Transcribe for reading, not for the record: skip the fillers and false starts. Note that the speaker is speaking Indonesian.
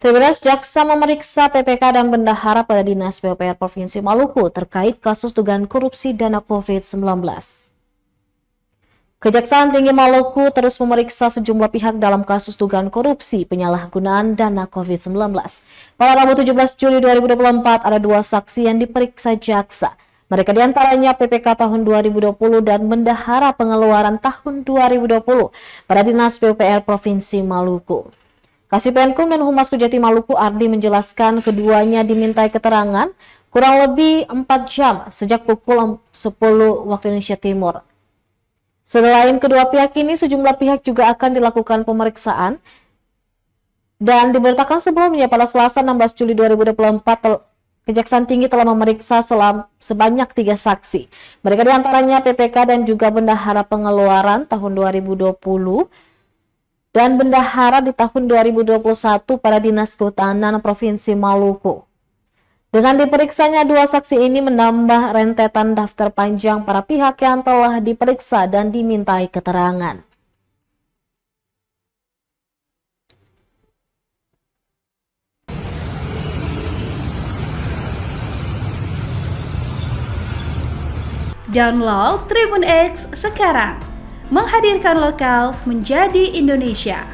Tribunnews Jaksa memeriksa PPK dan bendahara pada Dinas PUPR Provinsi Maluku terkait kasus dugaan korupsi dana COVID-19. Kejaksaan Tinggi Maluku terus memeriksa sejumlah pihak dalam kasus dugaan korupsi penyalahgunaan dana COVID-19. Pada Rabu 17 Juli 2024 ada dua saksi yang diperiksa jaksa. Mereka diantaranya PPK tahun 2020 dan bendahara pengeluaran tahun 2020 pada Dinas PUPR Provinsi Maluku. Kasipenkum dan Humas Kejati Maluku Ardi menjelaskan keduanya dimintai keterangan kurang lebih 4 jam sejak pukul 10 waktu Indonesia Timur. Selain kedua pihak ini, sejumlah pihak juga akan dilakukan pemeriksaan dan diberitakan sebelumnya pada Selasa 16 Juli 2024 Kejaksaan Tinggi telah memeriksa sebanyak 3 saksi. Mereka diantaranya PPK dan juga bendahara pengeluaran tahun 2020 dan bendahara di tahun 2021 pada Dinas Kehutanan Provinsi Maluku. Dengan diperiksanya dua saksi ini menambah rentetan daftar panjang para pihak yang telah diperiksa dan dimintai keterangan. Download Tribun X sekarang, menghadirkan lokal menjadi Indonesia.